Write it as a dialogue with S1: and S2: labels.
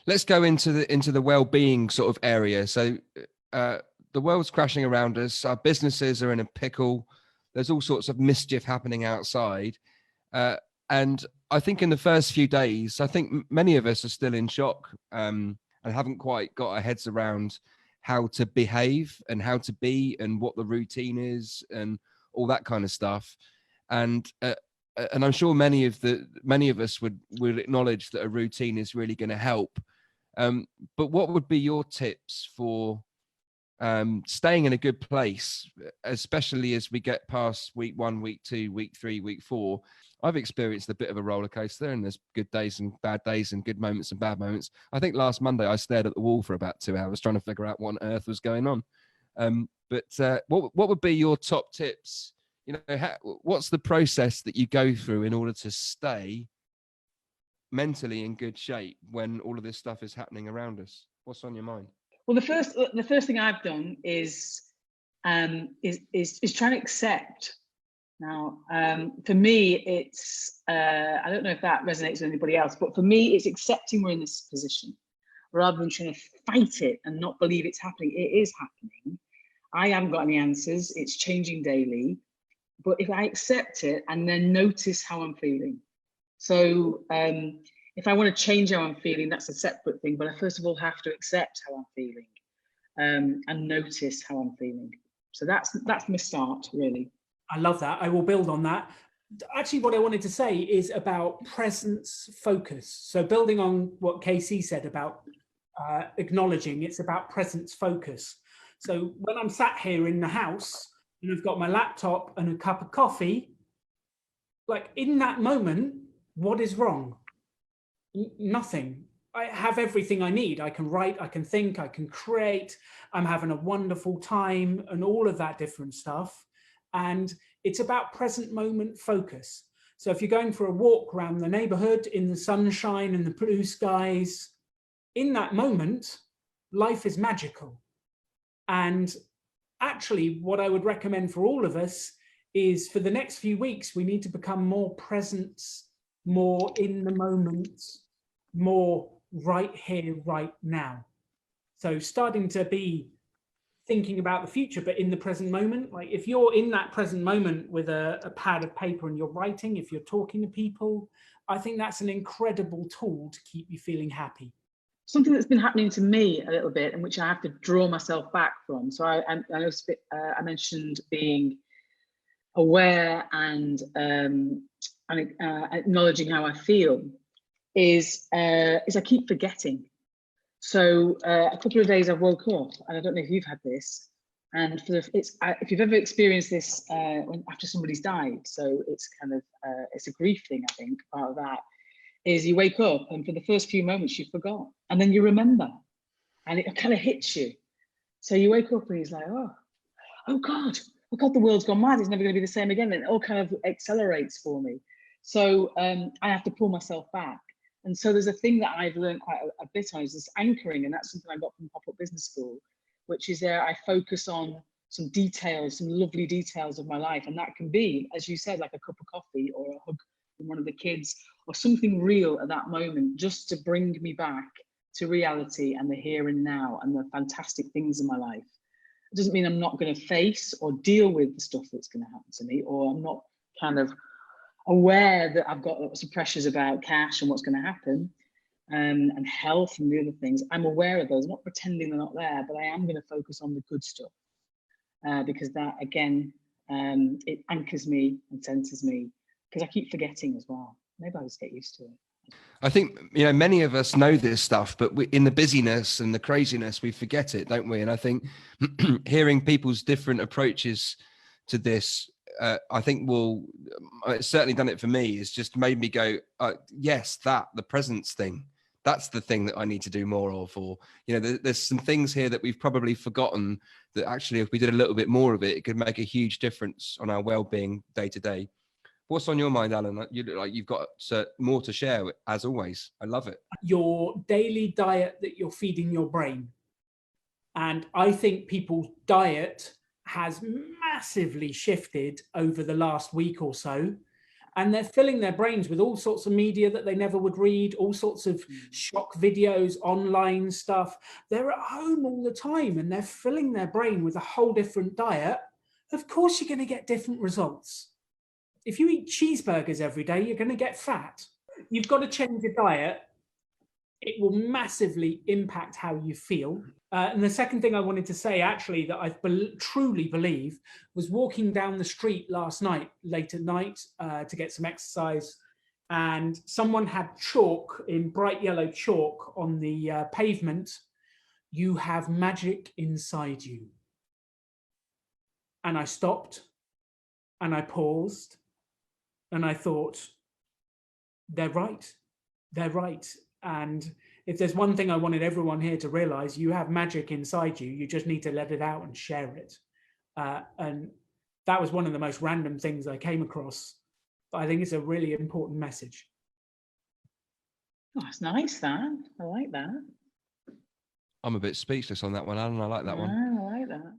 S1: let's go into the well-being sort of area. So the world's crashing around us. Our businesses are in a pickle. There's all sorts of mischief happening outside. And I think in the first few days, I think many of us are still in shock and haven't quite got our heads around how to behave and how to be and what the routine is and all that kind of stuff. And I'm sure many of us would acknowledge that a routine is really going to help. But what would be your tips for staying in a good place, especially as we get past week 1, week 2, week 3, week 4? I've experienced a bit of a roller coaster, and there's good days and bad days and good moments and bad moments. I think last Monday I stared at the wall for about 2 hours trying to figure out what on earth was going on. But what would be your top tips? You know, what's the process that you go through in order to stay mentally in good shape when all of this stuff is happening around us? What's on your mind?
S2: Well, the first thing I've done is trying to accept. Now, for me, it's I don't know if that resonates with anybody else, but for me, it's accepting we're in this position rather than trying to fight it and not believe it's happening. It is happening. I haven't got any answers. It's changing daily. But if I accept it and then notice how I'm feeling. So if I want to change how I'm feeling, that's a separate thing. But I first of all have to accept how I'm feeling and notice how I'm feeling. So that's my start, really.
S3: I love that. I will build on that. Actually, what I wanted to say is about presence focus. So building on what Casey said about acknowledging, it's about presence focus. So when I'm sat here in the house and I've got my laptop and a cup of coffee, like in that moment, what is wrong? Nothing. I have everything I need. I can write, I can think, I can create. I'm having a wonderful time and all of that different stuff. And it's about present moment focus. So if you're going for a walk around the neighborhood in the sunshine and the blue skies, in that moment, life is magical. And actually, what I would recommend for all of us is for the next few weeks, we need to become more present, more in the moment, more right here, right now. So starting to be thinking about the future, but in the present moment. Like if you're in that present moment with a pad of paper and you're writing, if you're talking to people, I think that's an incredible tool to keep you feeling happy.
S2: Something that's been happening to me a little bit and which I have to draw myself back from. So I mentioned being aware and acknowledging how I feel is I keep forgetting. So a couple of days I've woke up, and I don't know if you've had this, and if you've ever experienced this after somebody's died, so it's kind of it's a grief thing. I think part of that is you wake up and for the first few moments you forgot, and then you remember, and it kind of hits you. So you wake up and he's like, oh God, the world's gone mad. It's never going to be the same again. And it all kind of accelerates for me. So I have to pull myself back. And so there's a thing that I've learned quite a bit on is this anchoring, and that's something I got from PopUp Business School, which is I focus on some details, some lovely details of my life. And that can be, as you said, like a cup of coffee or a hug from one of the kids or something real at that moment, just to bring me back to reality and the here and now and the fantastic things in my life. It doesn't mean I'm not going to face or deal with the stuff that's going to happen to me, or I'm not kind of aware that I've got lots of pressures about cash and what's going to happen, and health and the other things. I'm aware of those. I'm not pretending they're not there, but I am going to focus on the good stuff because that, again, it anchors me and centers me, because I keep forgetting as well. Maybe I'll just get used to it.
S1: I think, many of us know this stuff, but in the busyness and the craziness, we forget it, don't we? And I think hearing people's different approaches to this, I think it's certainly done it for me. It's just made me go, yes, the presence thing, that's the thing that I need to do more of. Or, there's some things here that we've probably forgotten that actually, if we did a little bit more of it, it could make a huge difference on our well-being day to day. What's on your mind, Alan? You look like you've got more to share, as always. I love it.
S3: Your daily diet that you're feeding your brain. And I think people's diet has massively shifted over the last week or so. and they're filling their brains with all sorts of media that they never would read, all sorts of shock videos, online stuff. They're at home all the time and they're filling their brain with a whole different diet. Of course, you're going to get different results. If you eat cheeseburgers every day, you're going to get fat. You've got to change your diet. It will massively impact how you feel. And the second thing I wanted to say, actually, that I truly believe, was walking down the street last night, late at night, to get some exercise. And someone had chalk, in bright yellow chalk, on the pavement. "You have magic inside you." And I stopped and I paused and I thought, they're right. They're right. And if there's one thing I wanted everyone here to realize, you have magic inside you. You just need to let it out and share it. And that was one of the most random things I came across. But I think it's a really important message.
S2: Oh, that's nice, that. I like that.
S1: I'm a bit speechless on that one, Alan. I like that one.
S2: I like that.